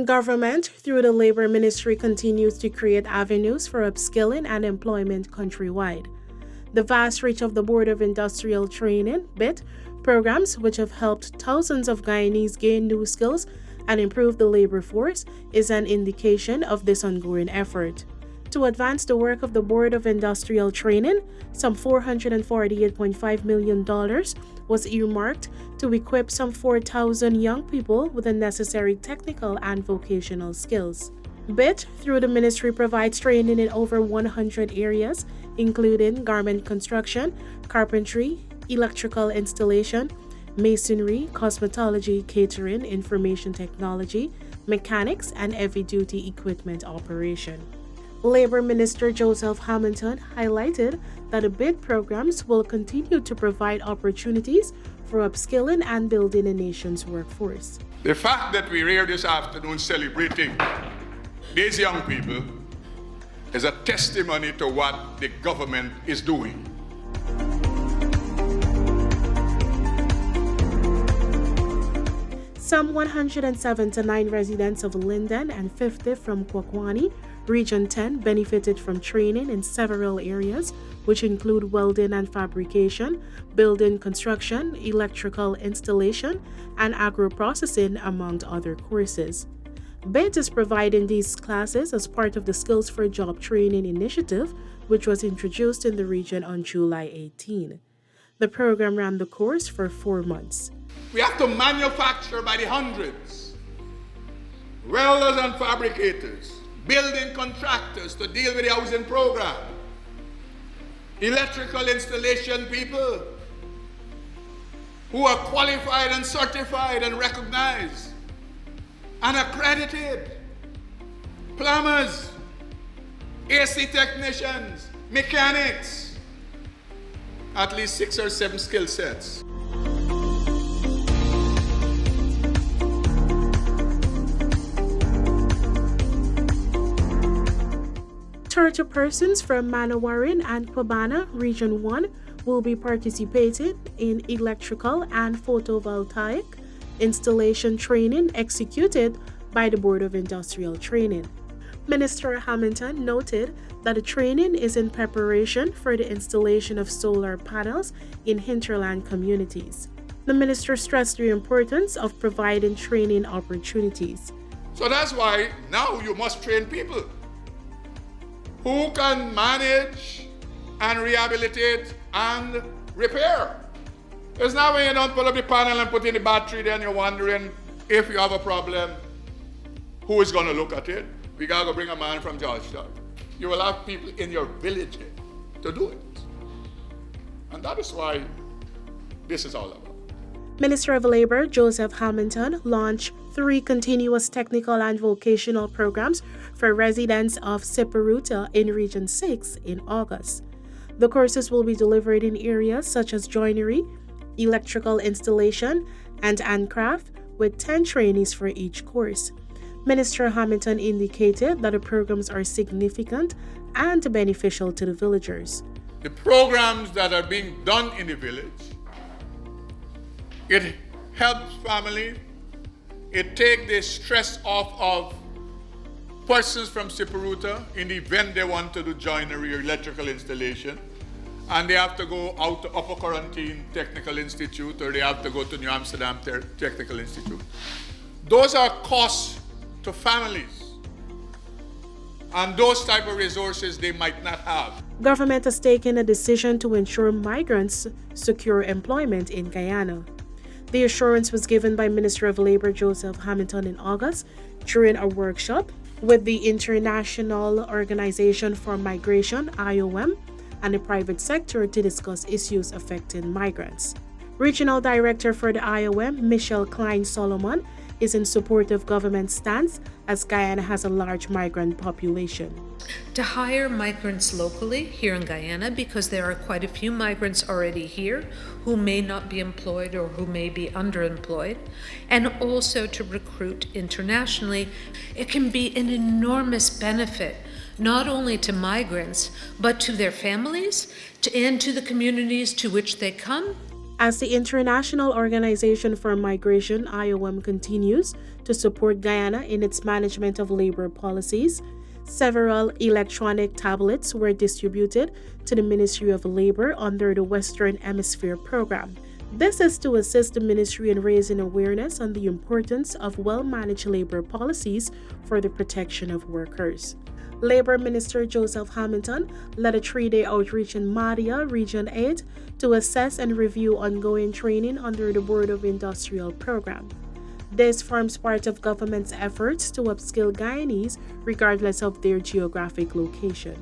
Government, through the Labor Ministry, continues to create avenues for upskilling and employment countrywide. The vast reach of the Board of Industrial Training (BIT) programs, which have helped thousands of Guyanese gain new skills and improve the labor force, is an indication of this ongoing effort. To advance the work of the Board of Industrial Training, some $448.5 million was earmarked to equip some 4,000 young people with the necessary technical and vocational skills. BIT, through the ministry, provides training in over 100 areas, including garment construction, carpentry, electrical installation, masonry, cosmetology, catering, information technology, mechanics, and heavy-duty equipment operation. Labor Minister Joseph Hamilton highlighted that the BIT programs will continue to provide opportunities for upskilling and building a nation's workforce. The fact that we're here this afternoon celebrating these young people is a testimony to what the government is doing. Some 179 residents of Linden and 50 from Kwakwani, Region 10, benefited from training in several areas, which include welding and fabrication, building construction, electrical installation, and agro-processing, among other courses. BIT is providing these classes as part of the Skills for Job Training initiative, which was introduced in the region on July 18. The program ran the course for 4 months. We have to manufacture by the hundreds, welders and fabricators, building contractors to deal with the housing program, electrical installation people who are qualified and certified and recognized and accredited, plumbers, AC technicians, mechanics, at least 6 or 7 skill sets. 30 persons from Manawarin and Kwabana, Region 1, will be participating in electrical and photovoltaic installation training executed by the Board of Industrial Training. Minister Hamilton noted that the training is in preparation for the installation of solar panels in hinterland communities. The minister stressed the importance of providing training opportunities. So that's why now you must train people who can manage and rehabilitate and repair. It's not when you don't put up the panel and put in the battery, then you're wondering if you have a problem, who is going to look at it? We got to bring a man from Georgetown. You will have people in your village to do it. And that is why this is all about. Minister of Labor Joseph Hamilton launched 3 continuous technical and vocational programs for residents of Siparuta in Region 6 in August. The courses will be delivered in areas such as joinery, electrical installation, and handcraft, with 10 trainees for each course. Minister Hamilton indicated that the programs are significant and beneficial to the villagers. The programs that are being done in the village, it helps families, it takes the stress off of persons from Siparuta in the event they want to do joinery or electrical installation, and they have to go out to Upper Quarantine Technical Institute, or they have to go to New Amsterdam Technical Institute. Those are costs to families, and those type of resources they might not have. Government has taken a decision to ensure migrants secure employment in Guyana. The assurance was given by Minister of Labor Joseph Hamilton in August during a workshop with the International Organization for Migration, IOM, and the private sector to discuss issues affecting migrants. Regional Director for the IOM, Michelle Klein Solomon, is in support of government's stance as Guyana has a large migrant population. To hire migrants locally here in Guyana, because there are quite a few migrants already here who may not be employed or who may be underemployed, and also to recruit internationally, it can be an enormous benefit not only to migrants, but to their families and to the communities to which they come. As the International Organization for Migration (IOM) continues to support Guyana in its management of labor policies, several electronic tablets were distributed to the Ministry of Labor under the Western Hemisphere program. This is to assist the ministry in raising awareness on the importance of well-managed labor policies for the protection of workers. Labor Minister Joseph Hamilton led a 3-day outreach in Mahdia, Region 8, to assess and review ongoing training under the Board of Industrial Program. This forms part of government's efforts to upskill Guyanese regardless of their geographic location.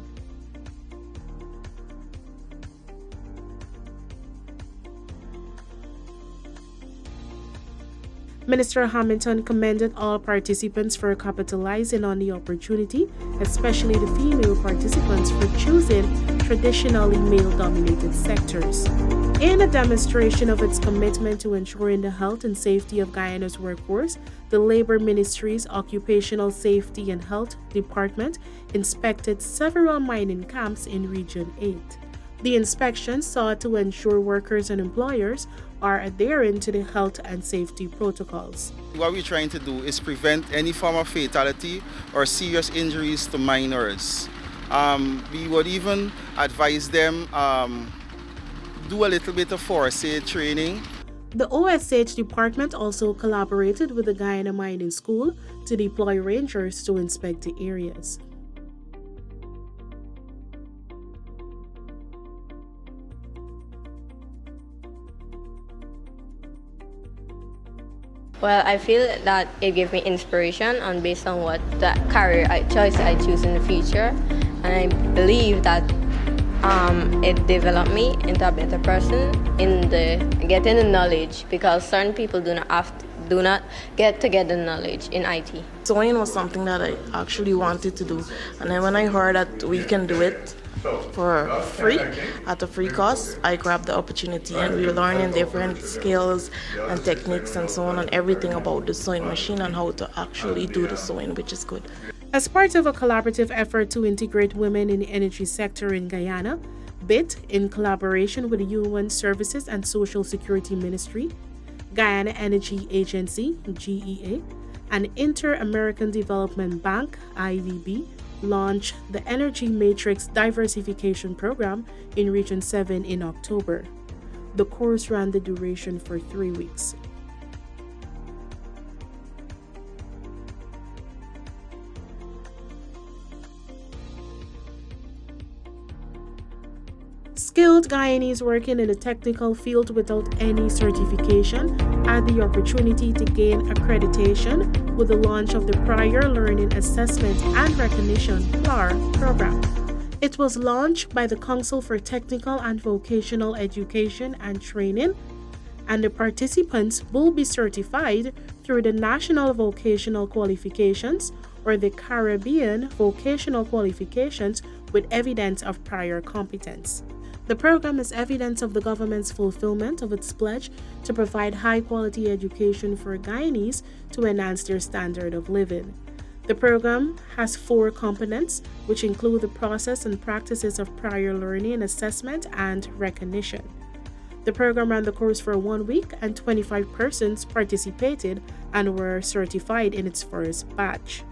Minister Hamilton commended all participants for capitalizing on the opportunity, especially the female participants for choosing traditionally male-dominated sectors. In a demonstration of its commitment to ensuring the health and safety of Guyana's workforce, the Labor Ministry's Occupational Safety and Health Department inspected several mining camps in Region 8. The inspection sought to ensure workers and employers are adhering to the health and safety protocols. What we're trying to do is prevent any form of fatality or serious injuries to miners. We would even advise them do a little bit of first aid training. The OSH department also collaborated with the Guyana Mining School to deploy rangers to inspect the areas. Well, I feel that it gave me inspiration and based on what the career choice I choose in the future. And I believe that it developed me into a better person in the getting the knowledge, because certain people do not get to get the knowledge in IT. Sewing was something that I actually wanted to do, and then when I heard that we can do it for free, at a free cost, I grabbed the opportunity, and we were learning different skills and techniques and so on, and everything about the sewing machine and how to actually do the sewing, which is good. As part of a collaborative effort to integrate women in the energy sector in Guyana, BIT, in collaboration with the Human Services and Social Security Ministry, Guyana Energy Agency, GEA, and Inter-American Development Bank, IDB, launched the Energy Matrix Diversification Program in Region 7 in October. The course ran the duration for 3 weeks. Skilled Guyanese working in the technical field without any certification had the opportunity to gain accreditation with the launch of the Prior Learning Assessment and Recognition (PLAR) program. It was launched by the Council for Technical and Vocational Education and Training, and the participants will be certified through the National Vocational Qualifications or the Caribbean Vocational Qualifications with evidence of prior competence. The program is evidence of the government's fulfillment of its pledge to provide high-quality education for Guyanese to enhance their standard of living. The program has 4 components, which include the process and practices of prior learning, assessment, and recognition. The program ran the course for 1 week, and 25 persons participated and were certified in its first batch.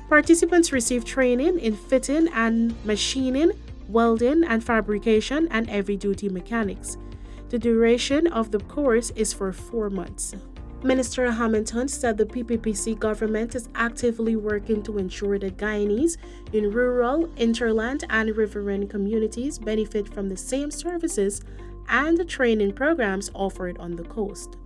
Participants received training in fitting and machining, welding and fabrication, and heavy-duty mechanics. The duration of the course is for 4 months. Minister Hamilton said the PPPC government is actively working to ensure that Guyanese in rural, interland, and riverine communities benefit from the same services and the training programs offered on the coast.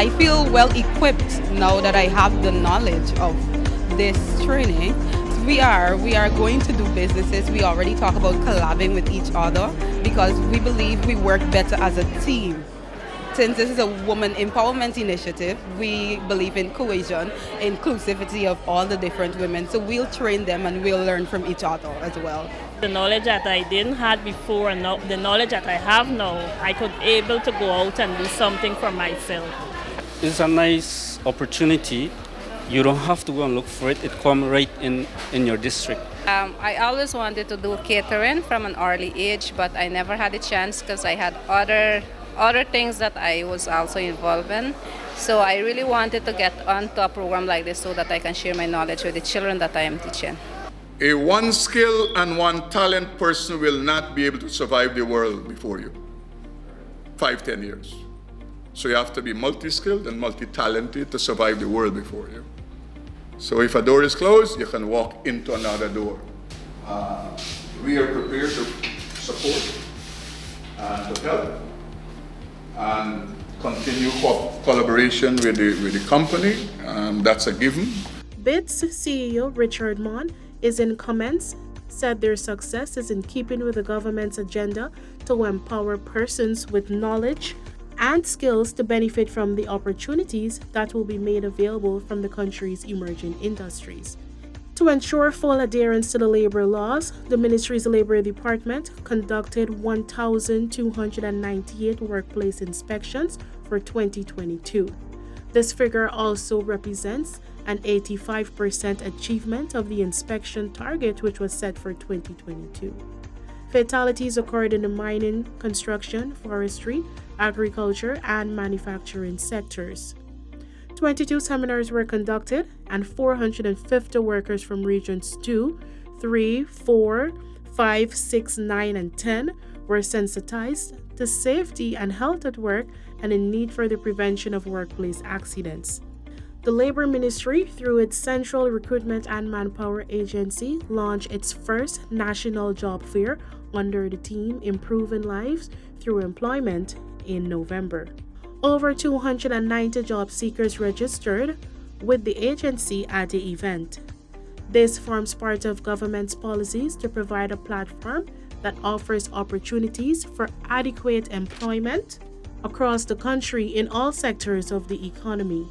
I feel well equipped now that I have the knowledge of this training. We are going to do businesses. We already talk about collabing with each other because we believe we work better as a team. Since this is a woman empowerment initiative, we believe in cohesion, inclusivity of all the different women. So we'll train them and we'll learn from each other as well. The knowledge that I didn't have before and now, the knowledge that I have now, I could able to go out and do something for myself. It's a nice opportunity. You don't have to go and look for it. It comes right in your district. I always wanted to do catering from an early age, but I never had a chance because I had other things that I was also involved in. So I really wanted to get onto a program like this so that I can share my knowledge with the children that I am teaching. A one skill and one talent person will not be able to survive the world before you. 5-10 years. So you have to be multi-skilled and multi-talented to survive the world before you. So if a door is closed, you can walk into another door. We are prepared to support and to help and continue collaboration with the company. That's a given. BITS CEO Richard Mon is in comments said their success is in keeping with the government's agenda to empower persons with knowledge and skills to benefit from the opportunities that will be made available from the country's emerging industries. To ensure full adherence to the labor laws, the Ministry's Labor Department conducted 1,298 workplace inspections for 2022. This figure also represents an 85% achievement of the inspection target, which was set for 2022. Fatalities occurred in the mining, construction, forestry, agriculture, and manufacturing sectors. 22 seminars were conducted, and 450 workers from regions 2, 3, 4, 5, 6, 9, and 10 were sensitized to safety and health at work and in need for the prevention of workplace accidents. The Labor Ministry, through its Central Recruitment and Manpower Agency, launched its first national job fair under the theme Improving Lives Through Employment in November. Over 290 job seekers registered with the agency at the event. This forms part of government's policies to provide a platform that offers opportunities for adequate employment across the country in all sectors of the economy.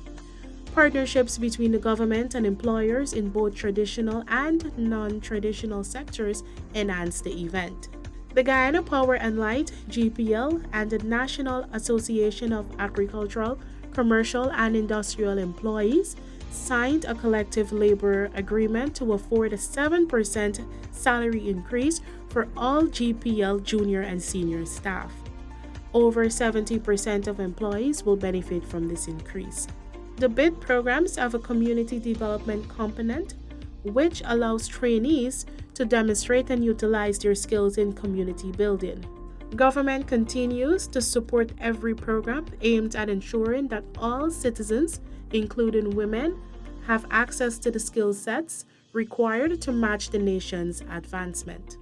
Partnerships between the government and employers in both traditional and non-traditional sectors enhance the event. The Guyana Power and Light, GPL, and the National Association of Agricultural, Commercial, and Industrial Employees signed a collective labor agreement to afford a 7% salary increase for all GPL junior and senior staff. Over 70% of employees will benefit from this increase. The BID programs have a community development component, which allows trainees to demonstrate and utilize their skills in community building. Government continues to support every program aimed at ensuring that all citizens, including women, have access to the skill sets required to match the nation's advancement.